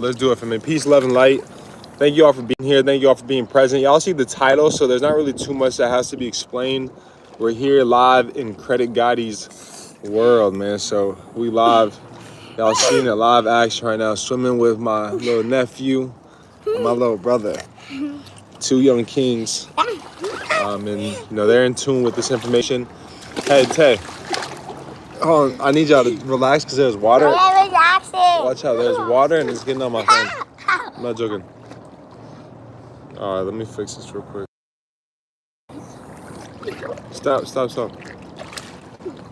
Let's do it for me. Peace, love, and light. Thank you all for being here. Thank you all for being present. Y'all see the title, so there's not really too much that has to be explained. We're here live in Credit Gotti's world, man. So we live. Y'all seeing it live action right now. Swimming with my little nephew and my little brother. Two young kings. And they're in tune with this information. Hey, Tay. Hold on, I need y'all to relax because there's water. Watch out, there's water and it's getting on my phone. I'm not joking. All right, let me fix this real quick. Stop.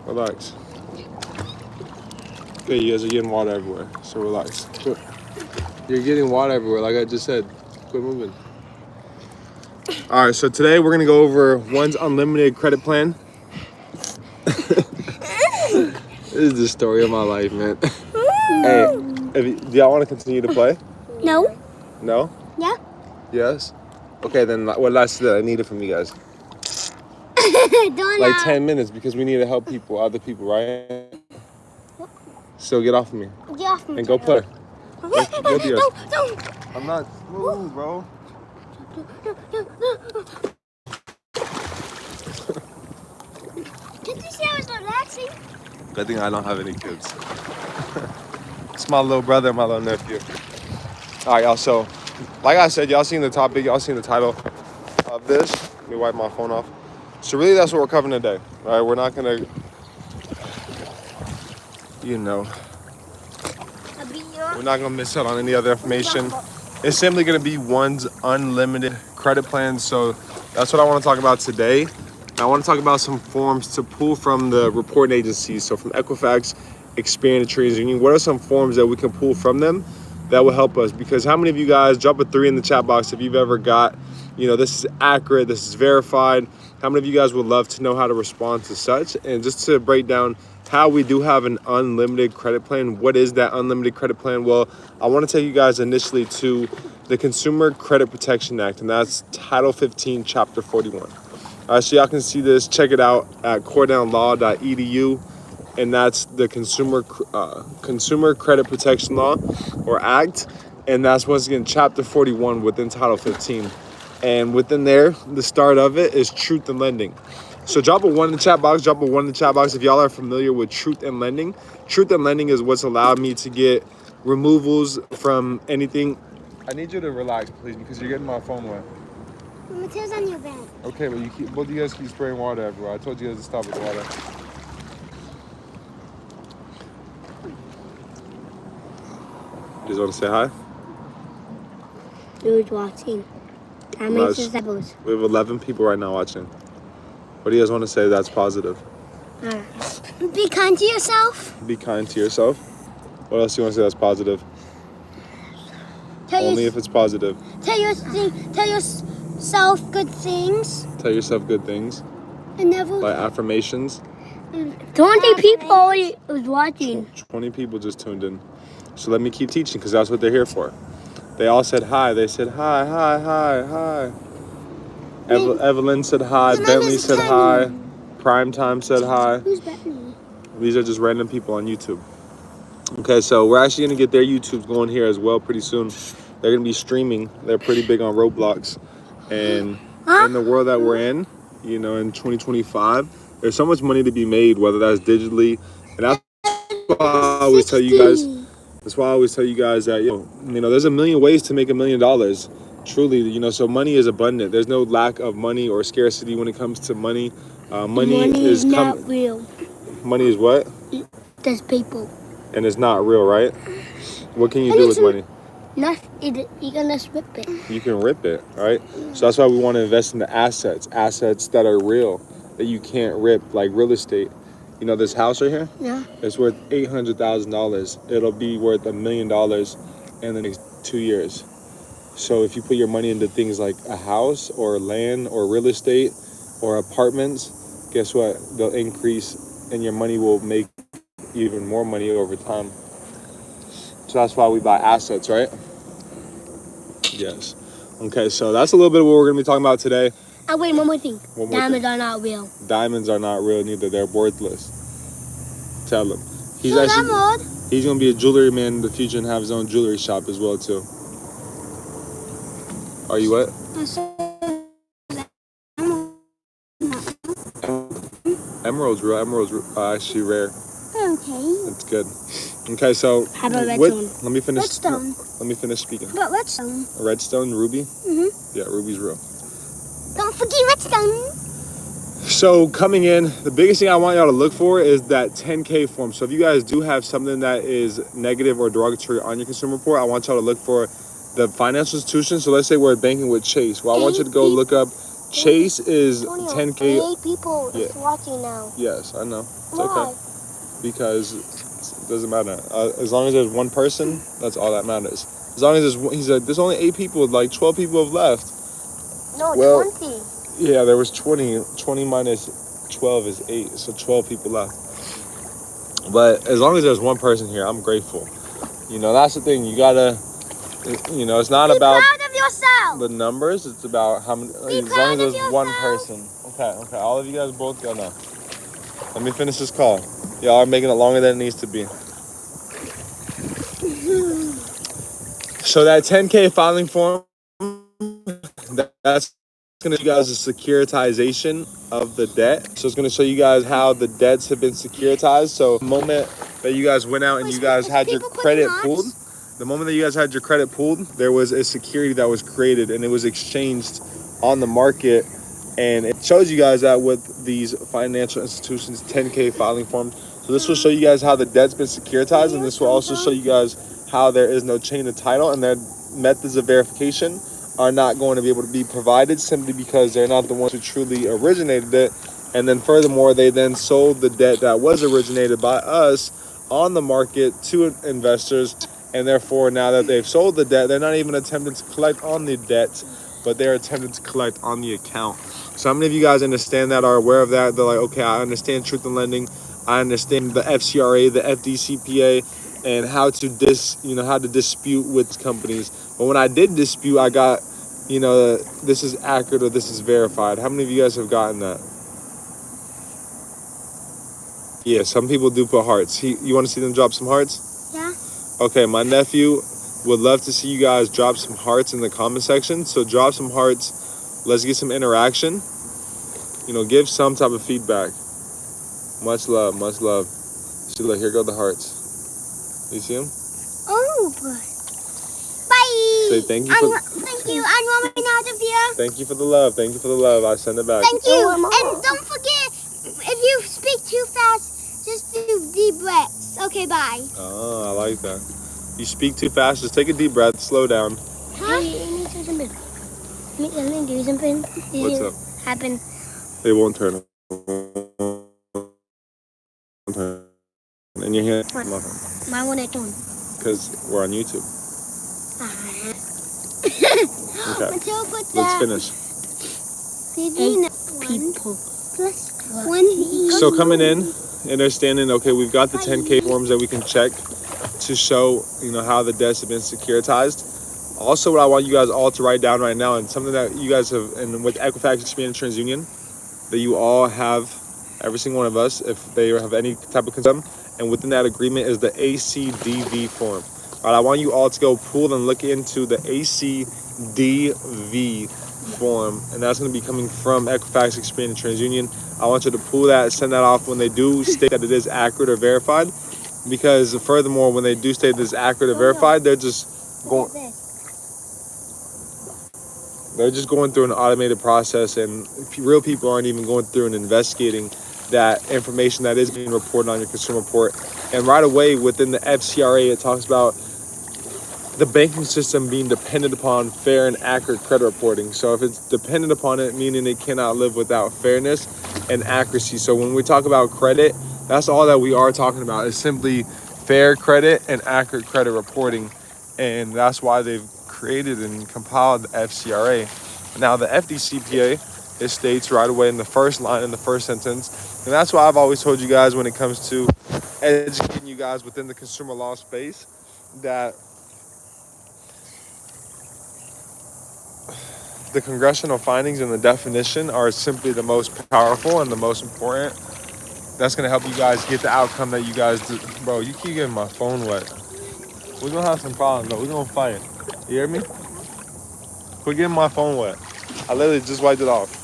Relax. Okay, you guys are getting water everywhere, so relax. You're getting water everywhere, like I just said. Quit moving. All right, so today we're gonna go over one's unlimited credit plan. This is the story of my life, man. Hey, do y'all want to continue to play? No. No? Yeah. Yes? Okay, then what last I needed from you guys? Don't like 10 minutes because we need to help other people, right? So get off of me. Get off me. And go play. Don't. I'm not smooth, bro. Did you say I was relaxing? Good thing I don't have any kids. It's my little brother and my little nephew. All right, y'all. So, like I said, y'all seen the topic. Y'all seen the title of this. Let me wipe my phone off. So really, that's what we're covering today. All right, we're not gonna, we're not gonna miss out on any other information. It's simply gonna be one's unlimited credit plan. So that's what I want to talk about today. I want to talk about some forms to pull from the reporting agencies. So from Equifax, Experian, and TransUnion, what are some forms that we can pull from them that will help us? Because how many of you guys, drop a 3 in the chat box if you've ever got, this is accurate, this is verified. How many of you guys would love to know how to respond to such? And just to break down how we do have an unlimited credit plan. What is that unlimited credit plan? Well, I want to take you guys initially to the Consumer Credit Protection Act, and that's Title 15, Chapter 41. So y'all can see this, check it out at coredownlaw.edu, and that's the Consumer Credit Protection Law, or Act, and that's once again Chapter 41 within Title 15. And within there, the start of it is truth in lending. So drop a 1 in the chat box, if y'all are familiar with truth in lending. Truth in lending is what's allowed me to get removals from anything. I need you to relax, please, because you're getting my phone wet. Matteo's on your bed. Okay, but both of you guys keep spraying water everywhere. I told you guys to stop with the water. You just want to say hi? Who's watching? How many subscribers? We have 11 people right now watching. What do you guys want to say that's positive? Be kind to yourself. Be kind to yourself. What else do you want to say that's positive? Only if it's positive. Tell yourself good things. Tell yourself good things. And never. Like affirmations. 20 people was watching. 20 people just tuned in. So let me keep teaching because that's what they're here for. They all said hi. They said hi. Evelyn said hi. Bentley said hi. Primetime said hi. Who's Bentley? These are just random people on YouTube. Okay, so we're actually going to get their YouTubes going here as well pretty soon. They're going to be streaming. They're pretty big on Roblox. And in the world that we're in, in 2025, there's so much money to be made, whether that's digitally. And that's why I always tell you guys. That's why I always tell you guys that, there's a million ways to make $1 million. Truly, so money is abundant. There's no lack of money or scarcity when it comes to money. Money is not real. Money is what? There's people. And it's not real, right? What can you do with money? You can just rip it. You can rip it, right? So that's why we want to invest in the assets that are real, that you can't rip, like real estate. This house right here? Yeah. It's worth $800,000. It'll be worth $1 million in the next 2 years. So if you put your money into things like a house or land or real estate or apartments, guess what? They'll increase and your money will make even more money over time. So that's why we buy assets, right? Yes. Okay, so that's a little bit of what we're going to be talking about today. Oh, wait, one more thing. Diamonds are not real. Diamonds are not real, neither. They're worthless. Tell them. He's actually... He's gonna be a jewelry man in the future and have his own jewelry shop as well too. Are you what? Emerald's real. Emerald's actually rare. Okay. It's good. Okay, so How about redstone? let me finish. Redstone. Let me finish speaking. How about redstone? A redstone, ruby. Yeah, ruby's real. Don't forget redstone. So coming in, the biggest thing I want y'all to look for is that 10K form. So if you guys do have something that is negative or derogatory on your consumer report, I want y'all to look for the financial institution. So let's say we're banking with Chase. Well, I want you to go look up. Chase is 10K. 8 people is watching now. Yes, I know. It's Why? okay. Because it doesn't matter. As long as there's one person, that's all that matters. As long as he said, there's only 8 people, like 12 people have left. No, Well, 20. Yeah, there was 20. 20 minus 12 is 8, so 12 people left. But as long as there's one person here, I'm grateful. You know, that's the thing. You gotta, you know, it's not about proud of yourself. the numbers. It's about how many. As long as there's one person. Okay. All of you guys both go now. Let me finish this call. Y'all are making it longer than it needs to be. So that 10K filing form, that's going to show you guys the securitization of the debt. So it's going to show you guys how the debts have been securitized. So the moment that you guys went out and you guys had your credit pooled, there was a security that was created and it was exchanged on the market. And it shows you guys that with these financial institutions 10K filing form. So this will show you guys how the debt's been securitized, and this will also show you guys how there is no chain of title and their methods of verification are not going to be able to be provided simply because they're not the ones who truly originated it. And then furthermore, they then sold the debt that was originated by us on the market to investors. And therefore, now that they've sold the debt, they're not even attempting to collect on the debt, but they're attempting to collect on the account. So how many of you guys understand that, are aware of that? They're like, okay, I understand truth in lending. I understand the FCRA, the FDCPA, and how to dispute with companies. But when I did dispute, I got, this is accurate or this is verified. How many of you guys have gotten that? Yeah, some people do put hearts. You want to see them drop some hearts? Yeah. Okay, my nephew would love to see you guys drop some hearts in the comment section. So drop some hearts. Let's get some interaction. Give some type of feedback. Much love, much love. See, look, here go the hearts. You see them? Oh, boy. Bye. Say thank you. Thank you. I'm running out of here. Thank you for the love. Thank you for the love. I send it back. Thank you. And don't forget, if you speak too fast, just do deep breaths. Okay, bye. Oh, I like that. You speak too fast, just take a deep breath, slow down. Huh? Let me do something. Let me do something. What's up? Happen. They won't turn. In your hand? Why won't it turn? Because we're on YouTube. Okay. Let's finish. 8 people. Plus 1. So coming in, understanding, okay, we've got the 10K forms that we can check to show, how the debts have been securitized. Also, what I want you guys all to write down right now, and something that you guys have, and with Equifax, Experian, TransUnion, that you all have, every single one of us, if they have any type of concern, and within that agreement is the ACDV form. All right, I want you all to go pull and look into the ACDV form, and that's going to be coming from Equifax, Experian, and TransUnion. I want you to pull that, send that off when they do state that it is accurate or verified, because furthermore, when they do state that it's accurate or verified, they're just going through an automated process, and real people aren't even going through and investigating that information that is being reported on your consumer report. And right away within the FCRA, it talks about the banking system being dependent upon fair and accurate credit reporting. So if it's dependent upon it, meaning it cannot live without fairness and accuracy. So when we talk about credit, that's all that we are talking about, is simply fair credit and accurate credit reporting. And that's why they've created and compiled the FCRA. Now the FDCPA, it states right away in the first line, in the first sentence, and that's why I've always told you guys when it comes to educating you guys within the consumer law space, that the congressional findings and the definition are simply the most powerful and the most important that's gonna help you guys get the outcome that you guys do. Bro, you keep getting my phone wet. We're gonna have some problems, though. We're gonna fight. You hear me? Quit getting my phone wet. I literally just wiped it off.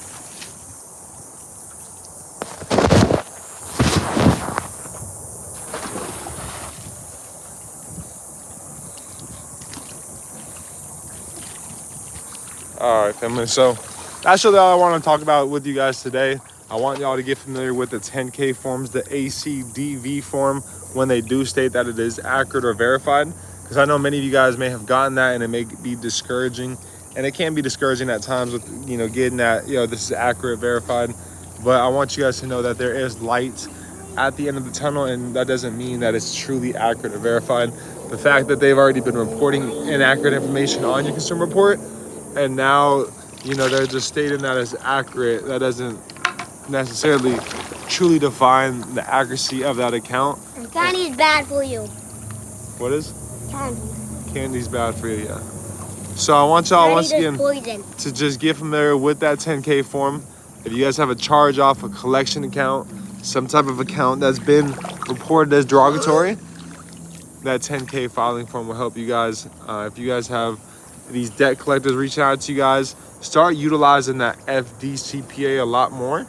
All right, family. So that's really all I want to talk about with you guys today. I want y'all to get familiar with the 10K forms, the ACDV form, when they do state that it is accurate or verified. Because I know many of you guys may have gotten that and it may be discouraging. And it can be discouraging at times with, getting that, this is accurate, verified. But I want you guys to know that there is light at the end of the tunnel, and that doesn't mean that it's truly accurate or verified. The fact that they've already been reporting inaccurate information on your consumer report, and now, they're just stating that as accurate, that doesn't necessarily truly define the accuracy of that account. And candy is bad for you. What is? Candy. Candy's bad for you, yeah. So I want y'all once again poison. to just get familiar with that 10K form. If you guys have a charge off, a collection account, some type of account that's been reported as derogatory, that 10K filing form will help you guys. If you guys have these debt collectors reaching out to you guys, start utilizing that FDCPA a lot more,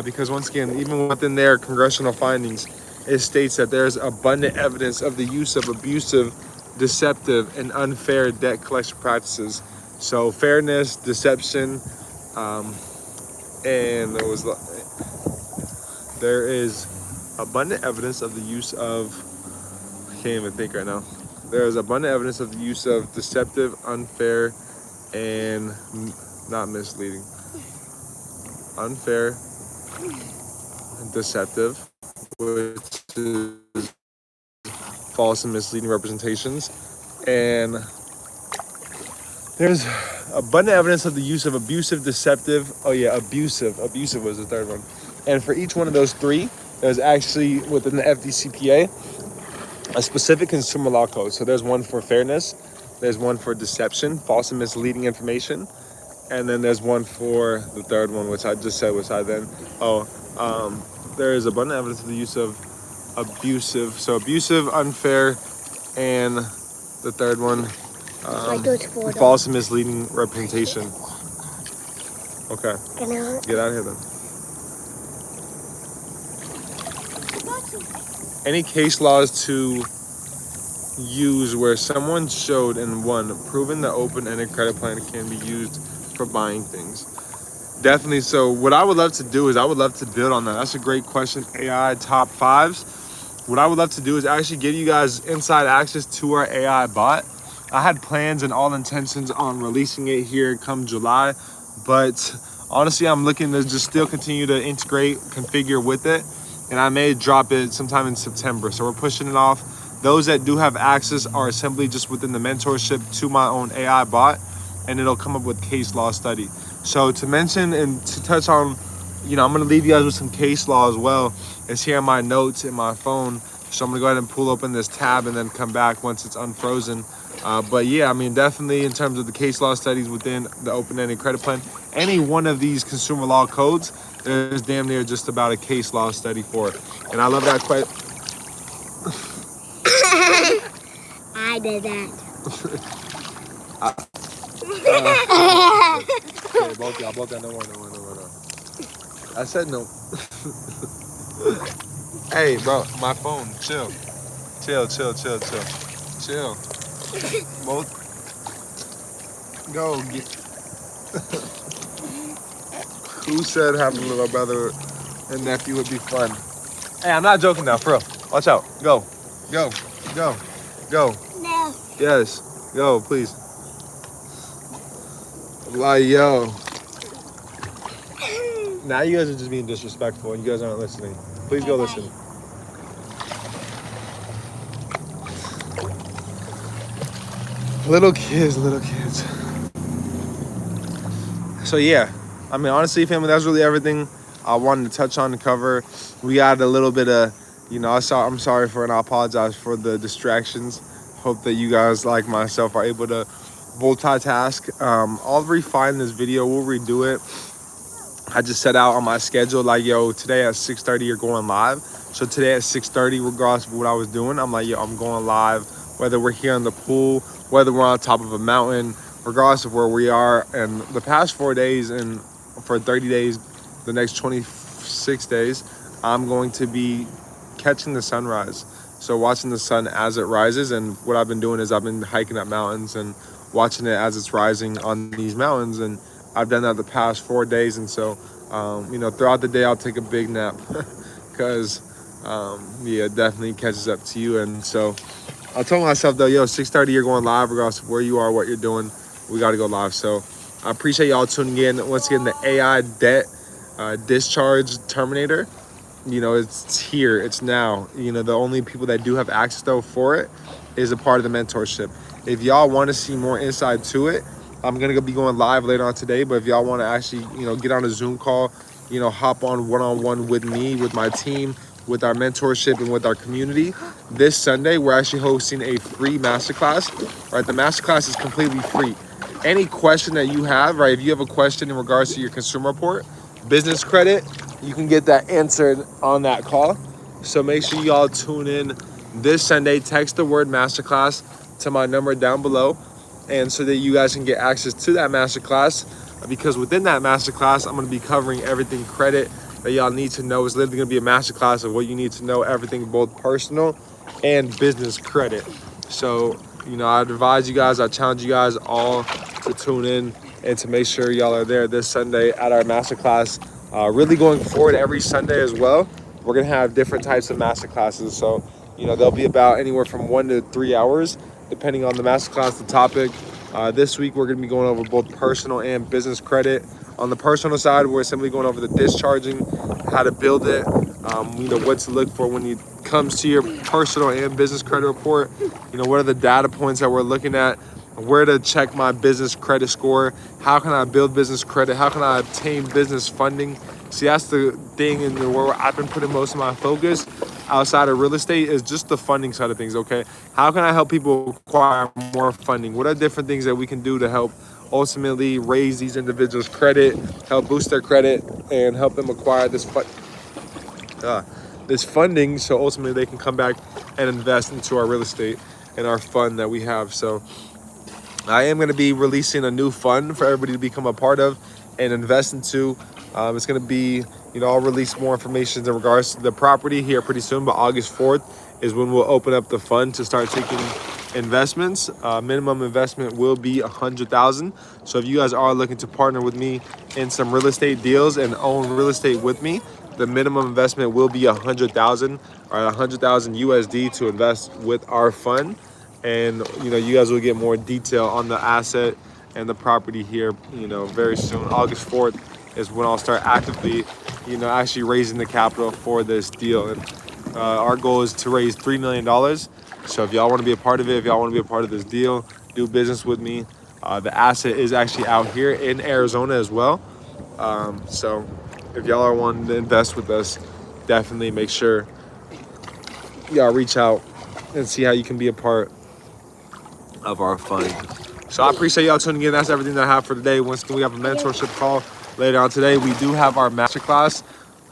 because once again, even within their congressional findings, it states that there's abundant evidence of the use of abusive, deceptive, and unfair debt collection practices. So fairness, deception, and there is abundant evidence of the use of, I can't even think right now. There is abundant evidence of the use of deceptive, unfair, and not misleading. Unfair, deceptive, which is false and misleading representations. And there's abundant evidence of the use of abusive, deceptive. Oh yeah, abusive. Abusive was the third one. And for each one of those three, there's actually within the FDCPA a specific consumer law code. So there's one for fairness, there's one for deception, false and misleading information, and then there's one for the third one, which I just said, there is abundant evidence of the use of abusive. So abusive, unfair, and the third one, false and misleading representation. Okay, get out of here then. Any case laws to use where someone showed and won, proven that open-ended credit plan can be used for buying things? Definitely. So what I would love to do is I would love to build on that. That's a great question. AI top fives. What I would love to do is actually give you guys inside access to our AI bot. I had plans and all intentions on releasing it here come July, but honestly, I'm looking to just still continue to integrate, configure with it, and I may drop it sometime in September. So we're pushing it off. Those that do have access are simply just within the mentorship to my own AI bot, and it'll come up with case law study. So to mention and to touch on, I'm going to leave you guys with some case law as well. It's here in my notes in my phone. So I'm going to go ahead and pull open this tab and then come back once it's unfrozen. But yeah, definitely in terms of the case law studies within the open-ended credit plan, any one of these consumer law codes, there's damn near just about a case law study for it. And I love that question. I did that. Okay, both y'all, no more. I said no. Hey, bro, my phone, chill. Both. Go get. Who said having a little brother and nephew would be fun? Hey, I'm not joking now, for real. Watch out. Go. No. Yes. Go, please. Like, yo. Now you guys are just being disrespectful and you guys aren't listening. Please go listen. Little kids. So yeah, honestly, family, that's really everything I wanted to touch on and cover. We got a little bit of, I'm sorry for, and I apologize for the distractions. Hope that you guys, like myself, are able to multitask. I'll refine this video. We'll redo it. I just set out on my schedule like, yo, today at 6:30 you're going live. So today at 6:30, regardless of what I was doing, I'm like, yo, I'm going live. Whether we're here in the pool, whether we're on top of a mountain, regardless of where we are. And the past 4 days and for 30 days, the next 26 days, I'm going to be catching the sunrise. So watching the sun as it rises. And what I've been doing is I've been hiking up mountains and watching it as it's rising on these mountains. And I've done that the past 4 days. And so, you know, throughout the day, I'll take a big nap because, yeah, it definitely catches up to you. And so I told myself though, yo, 6:30, you're going live regardless of where you are, what you're doing. We got to go live. So I appreciate y'all tuning in. Once again, the AI debt discharge terminator, you know, it's here, it's now. You know, the only people that do have access though for it is a part of the mentorship. If y'all want to see more insight to it, I'm gonna be going live later on today. But if y'all want to actually, you know, get on a Zoom call, you know, hop on one-on-one with me, with my team, with our mentorship, and with our community, this Sunday we're actually hosting a free masterclass. Right, the masterclass is completely free. Any question that you have, right, if you have a question in regards to your consumer report, business credit, you can get that answered on that call. So make sure y'all tune in this Sunday. Text the word masterclass to my number down below, and so that you guys can get access to that masterclass, because within that masterclass I'm going to be covering everything credit that y'all need to know. It's literally going to be a masterclass of what you need to know, everything both personal and business credit. So, you know, I advise you guys, I challenge you guys all to tune in and to make sure y'all are there this Sunday at our masterclass. Really going forward every Sunday as well, we're going to have different types of masterclasses. So, you know, they'll be about anywhere from 1 to 3 hours, depending on the masterclass, the topic. This week, we're going to be going over both personal and business credit. On the personal side, we're simply going over the discharging, how to build it, you know, what to look for when it comes to your personal and business credit report. You know, what are the data points that we're looking at, where to check my business credit score, how can I build business credit, how can I obtain business funding. See, that's the thing in the where I've been putting most of my focus outside of real estate is just the funding side of things. Okay, how can I help people acquire more funding? What are different things that we can do to help ultimately raise these individuals' credit, help boost their credit, and help them acquire this funding, so ultimately they can come back and invest into our real estate and our fund that we have. So I am going to be releasing a new fund for everybody to become a part of and invest into. It's going to be, you know, I'll release more information in regards to the property here pretty soon, but August 4th is when we'll open up the fund to start taking investments. Minimum investment will be $100,000. So if you guys are looking to partner with me in some real estate deals and own real estate with me, the minimum investment will be $100,000 or $100,000 USD to invest with our fund. And, you know, you guys will get more detail on the asset and the property here, you know, very soon. August 4th is when I'll start actively, you know, actually raising the capital for this deal. And our goal is to raise $3 million. So if y'all want to be a part of it, if y'all want to be a part of this deal, do business with me. The asset is actually out here in Arizona as well. So if y'all are wanting to invest with us, definitely make sure y'all reach out and see how you can be a part of our fund. So I appreciate y'all tuning in. That's everything that I have for today. Once again, we have a mentorship call later on today. We do have our masterclass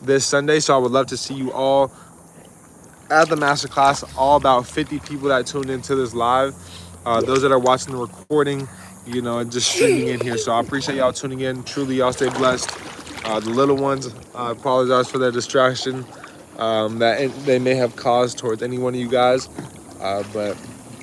this Sunday, so I would love to see you all at the masterclass. All about 50 people that tuned into this live. Those that are watching the recording, you know, and just streaming in here. So I appreciate y'all tuning in. Truly, y'all stay blessed. The little ones, I apologize for their distraction that they may have caused towards any one of you guys. But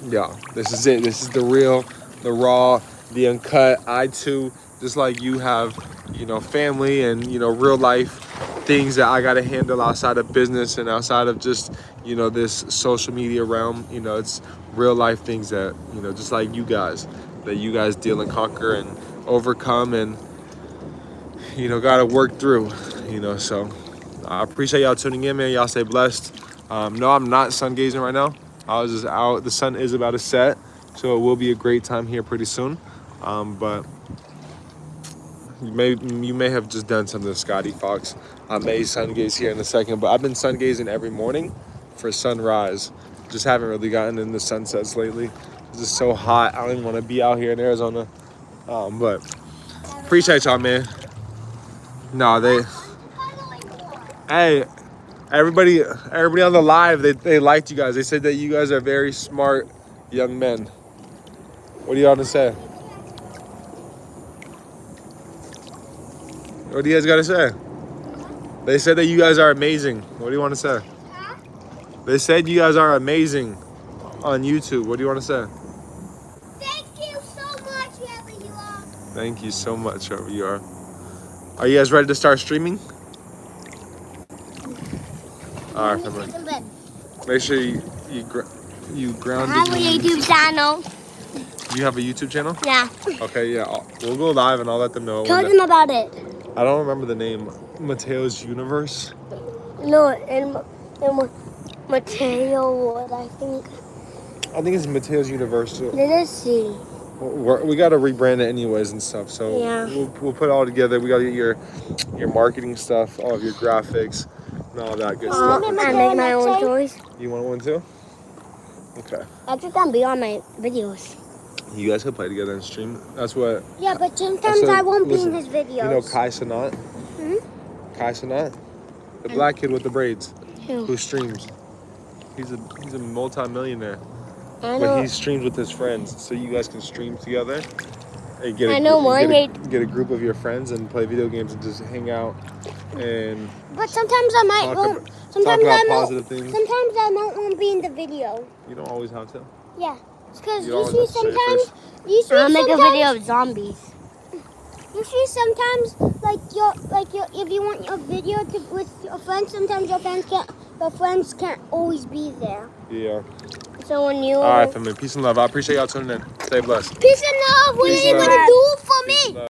yeah, this is it. This is the real, the raw, the uncut. I too, just like you, have, you know, family and, you know, real life things that I got to handle outside of business and outside of just, you know, this social media realm. You know, it's real life things that, you know, just like you guys, that you guys deal and conquer and overcome and, you know, got to work through, you know. So I appreciate y'all tuning in, man. Y'all stay blessed. No, I'm not sun gazing right now. I was just out. The sun is about to set, so it will be a great time here pretty soon. But you may have just done something, Scotty Fox. I may sun gaze here in a second, but I've been sun gazing every morning for sunrise. Just haven't really gotten in the sunsets lately. It's just so hot. I don't even want to be out here in Arizona. But appreciate y'all, man. No, they. Hey, everybody on the live, they liked you guys. They said that you guys are very smart young men. What do you want to say? What do you guys got to say? They said that you guys are amazing. What do you want to say? They said you guys are amazing on YouTube. What do you want to say? Thank you so much, whoever you are. Thank you so much, whoever you are. Are you guys ready to start streaming? All right, family. Make sure you ground. I have a YouTube channel. You have a YouTube channel? Yeah. Okay, yeah. We'll go live and I'll let them know. Tell them about it. I don't remember the name. Mateo's Universe? No, and Mateo, what I think. I think it's Mateo's Universe. Let us see. We got to rebrand it anyways and stuff. So Yeah. we'll put it all together. We got to get your marketing stuff, all of your graphics, and all that good stuff. I make my own toys. You want one too? Okay. That's just gonna be on my videos. You guys can play together and stream. That's what. Yeah, but sometimes I won't listen, be in his videos. You know Kai Sanat? Kai Sanat? The black kid with the braids. Who streams. He's a multi-millionaire. But he streams with his friends, so you guys can stream together. And get a group of your friends and play video games and just hang out and. But sometimes I might won't. Sometimes talk about I won't. positive things. Sometimes I won't be in the video. You don't always have to. Yeah, because You you don't see have to say it sometimes. first. You see I'll make a sometimes- video of zombies. You see sometimes if you want your video to with your friends, sometimes your friends can't always be there. Yeah. So when you All right, family. Peace and love. I appreciate y'all tuning in. Stay blessed. peace and love, what are Peace you and gonna love. do for me? Peace and love.